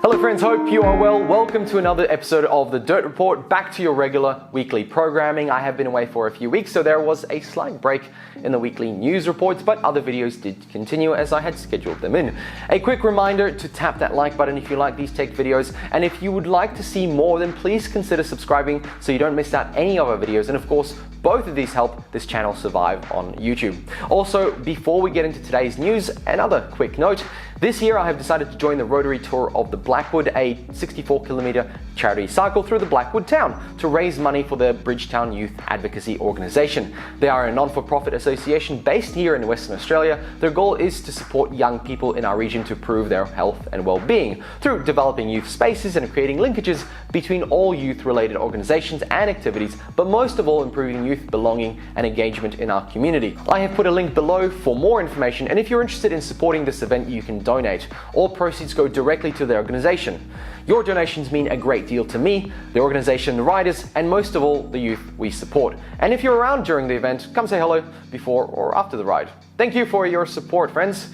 Hello friends, hope you are well. Welcome to another episode of The Dirt Report, back to your regular weekly programming. I have been away for a few weeks, so there was a slight break in the weekly news reports, but other videos did continue as I had scheduled them in. A quick reminder to tap that like button if you like these tech videos, and if you would like to see more, then please consider subscribing so you don't miss out any of our videos, and of course, both of these help this channel survive on YouTube. Also, before we get into today's news, another quick note. This year I have decided to join the Rotary Tour of the Blackwood, a 64-kilometer charity cycle through the Blackwood town to raise money for the Bridgetown Youth Advocacy Organisation. They are a non-for-profit association based here in Western Australia. Their goal is to support young people in our region to improve their health and well-being through developing youth spaces and creating linkages between all youth-related organisations and activities, but most of all improving youth belonging and engagement in our community. I have put a link below for more information, and if you're interested in supporting this event, you can donate. All proceeds go directly to the organisation. Your donations mean a great deal to me, the organisation, the riders, and most of all, the youth we support. And if you're around during the event, come say hello before or after the ride. Thank you for your support, friends.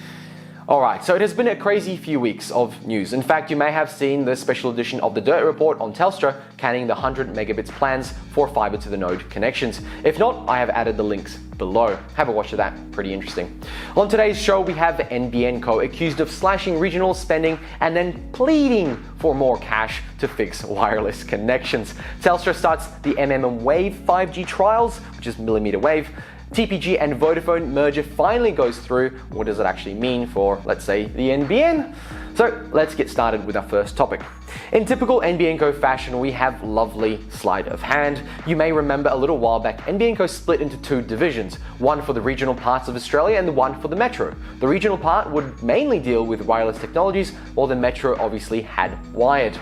Alright, so it has been a crazy few weeks of news. In fact, you may have seen the special edition of the Dirt Report on Telstra canning the 100 megabits plans for fibre to the node connections. If not, I have added the links below. Have a watch of that, pretty interesting. On today's show, we have NBN Co accused of slashing regional spending and then pleading for more cash to fix wireless connections. Telstra starts the Wave 5G trials, which is millimeter wave. TPG and Vodafone merger finally goes through. What does it actually mean for, let's say, the NBN? So let's get started with our first topic. In typical NBN Co fashion, we have lovely sleight of hand. You may remember a little while back, NBN Co split into two divisions, one for the regional parts of Australia and the one for the metro. The regional part would mainly deal with wireless technologies, while the metro obviously had wired.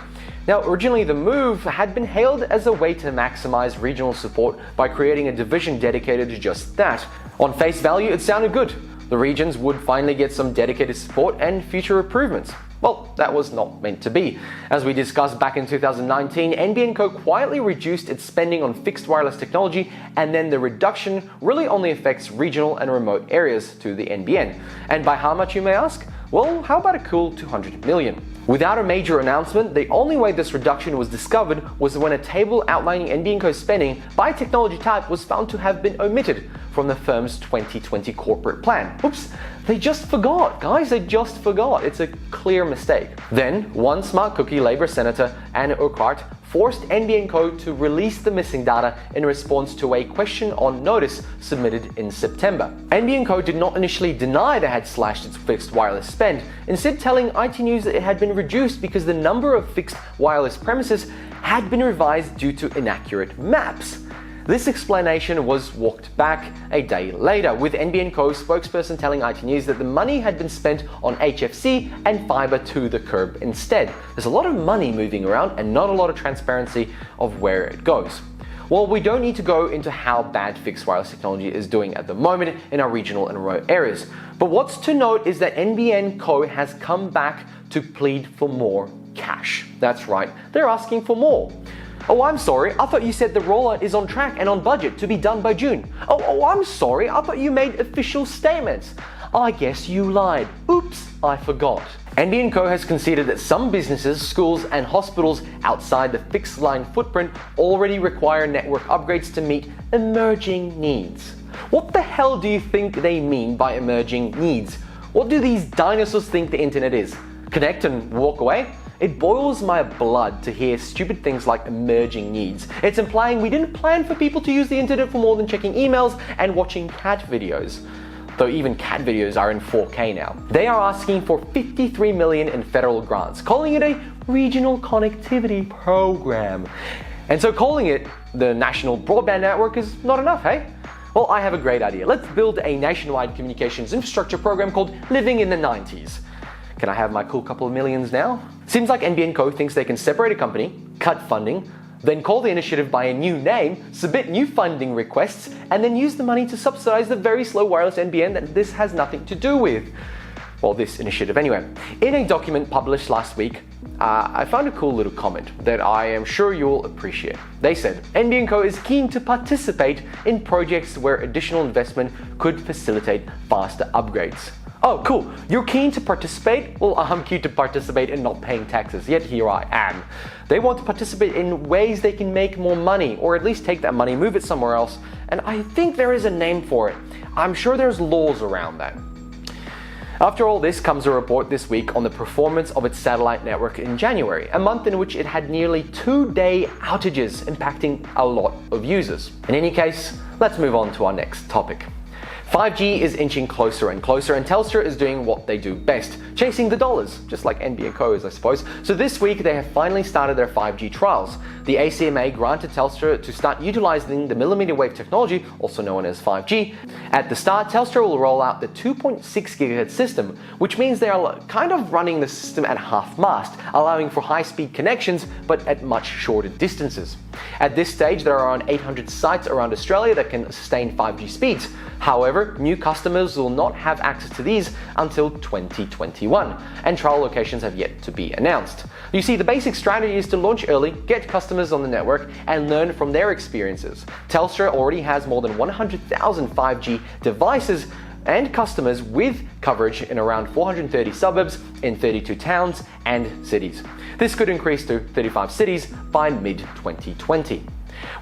Now, originally the move had been hailed as a way to maximize regional support by creating a division dedicated to just that. On face value, it sounded good. The regions would finally get some dedicated support and future improvements. Well, that was not meant to be. As we discussed back in 2019, NBN Co quietly reduced its spending on fixed wireless technology, and then the reduction really only affects regional and remote areas to the NBN. And by how much, you may ask? Well, how about a cool 200 million? Without a major announcement, the only way this reduction was discovered was when a table outlining NBN Co spending by technology type was found to have been omitted from the firm's 2020 corporate plan. Oops, they just forgot, guys, they just forgot. It's a clear mistake. Then, one smart cookie Labour Senator, Anna Urquhart, forced NBN Co to release the missing data in response to a question on notice submitted in September. NBN Co did not initially deny they had slashed its fixed wireless spend, instead telling IT News that it had been reduced because the number of fixed wireless premises had been revised due to inaccurate maps. This explanation was walked back a day later, with NBN Co spokesperson telling IT News that the money had been spent on HFC and fibre to the curb instead. There's a lot of money moving around and not a lot of transparency of where it goes. Well, we don't need to go into how bad fixed wireless technology is doing at the moment in our regional and remote areas. But what's to note is that NBN Co has come back to plead for more cash. That's right, they're asking for more. Oh, I'm sorry, I thought you said the rollout is on track and on budget to be done by June. Oh, I'm sorry, I thought you made official statements. I guess you lied. Oops, I forgot. NBN Co has conceded that some businesses, schools and hospitals outside the fixed line footprint already require network upgrades to meet emerging needs. What the hell do you think they mean by emerging needs? What do these dinosaurs think the internet is? Connect and walk away? It boils my blood to hear stupid things like emerging needs. It's implying we didn't plan for people to use the internet for more than checking emails and watching cat videos. Though even cat videos are in 4K now. They are asking for 53 million in federal grants, calling it a regional connectivity program. And so calling it the National Broadband Network is not enough, hey? Well, I have a great idea. Let's build a nationwide communications infrastructure program called Living in the 90s. Can I have my cool couple of millions now? Seems like NBN Co thinks they can separate a company, cut funding, then call the initiative by a new name, submit new funding requests, and then use the money to subsidize the very slow wireless NBN that this has nothing to do with. Well, this initiative anyway. In a document published last week, I found a cool little comment that I am sure you'll appreciate. They said, NBN Co is keen to participate in projects where additional investment could facilitate faster upgrades. Oh, cool. You're keen to participate? Well, I'm keen to participate in not paying taxes, yet here I am. They want to participate in ways they can make more money, or at least take that money, move it somewhere else, and I think there is a name for it. I'm sure there's laws around that. After all this comes a report this week on the performance of its satellite network in January, a month in which it had nearly 2-day outages impacting a lot of users. In any case, let's move on to our next topic. 5G is inching closer and closer, and Telstra is doing what they do best, chasing the dollars, just like NBN Co is, I suppose. So this week they have finally started their 5G trials. The ACMA granted Telstra to start utilizing the millimeter wave technology, also known as 5G. At the start, Telstra will roll out the 2.6 GHz system, which means they are kind of running the system at half-mast, allowing for high-speed connections, but at much shorter distances. At this stage, there are around 800 sites around Australia that can sustain 5G speeds. However, new customers will not have access to these until 2021, and trial locations have yet to be announced. You see, the basic strategy is to launch early, get customers on the network, and learn from their experiences. Telstra already has more than 100,000 5G devices and customers with coverage in around 430 suburbs in 32 towns and cities. This could increase to 35 cities by mid-2020.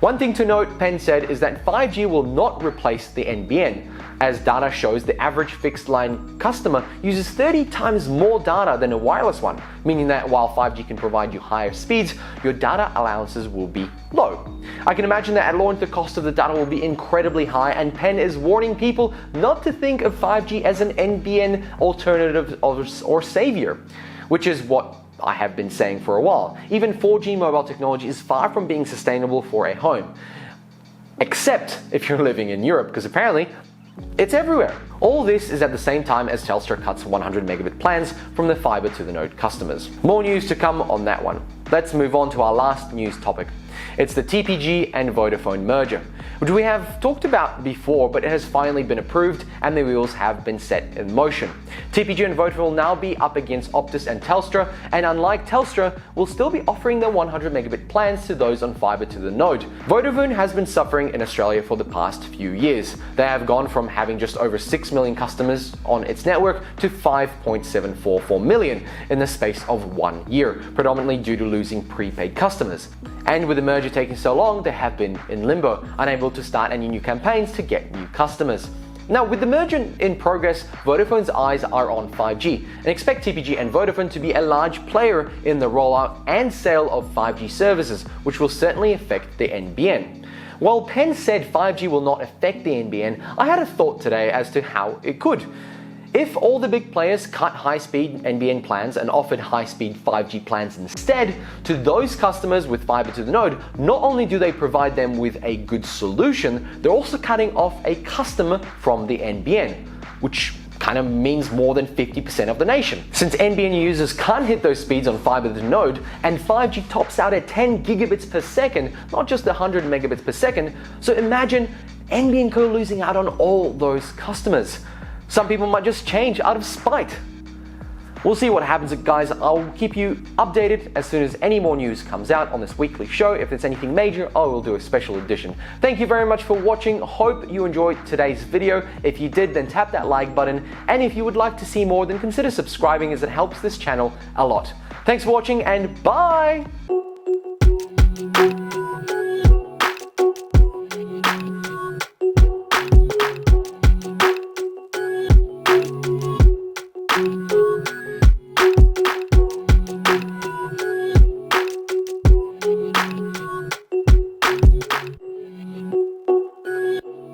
One thing to note, Penn said, is that 5G will not replace the NBN, as data shows the average fixed line customer uses 30 times more data than a wireless one, meaning that while 5G can provide you higher speeds, your data allowances will be low. I can imagine that at launch the cost of the data will be incredibly high, and Penn is warning people not to think of 5G as an NBN alternative or savior, which is what I have been saying for a while. Even 4G mobile technology is far from being sustainable for a home. Except if you're living in Europe, because apparently it's everywhere. All this is at the same time as Telstra cuts 100 megabit plans from the fiber to the node customers. More news to come on that one. Let's move on to our last news topic. It's the TPG and Vodafone merger, which we have talked about before, but it has finally been approved and the wheels have been set in motion. TPG and Vodafone will now be up against Optus and Telstra, and unlike Telstra, will still be offering their 100 megabit plans to those on fiber to the node. Vodafone has been suffering in Australia for the past few years. They have gone from having just over 6 million customers on its network to 5.744 million in the space of 1 year, predominantly due to losing prepaid customers. And with the merger taking so long, they have been in limbo, unable to start any new campaigns to get new customers. Now, with the merger in progress, Vodafone's eyes are on 5G, and expect TPG and Vodafone to be a large player in the rollout and sale of 5G services, which will certainly affect the NBN. While Penn said 5G will not affect the NBN, I had a thought today as to how it could. If all the big players cut high-speed NBN plans and offered high-speed 5G plans instead to those customers with fiber to the node, not only do they provide them with a good solution, they're also cutting off a customer from the NBN, which kind of means more than 50% of the nation. Since NBN users can't hit those speeds on fiber to the node, and 5G tops out at 10 gigabits per second, not just 100 megabits per second, so imagine NBN Co losing out on all those customers. Some people might just change out of spite. We'll see what happens, guys. I'll keep you updated as soon as any more news comes out on this weekly show. If there's anything major, I will do a special edition. Thank you very much for watching. Hope you enjoyed today's video. If you did, then tap that like button. And if you would like to see more, then consider subscribing, as it helps this channel a lot. Thanks for watching, and bye!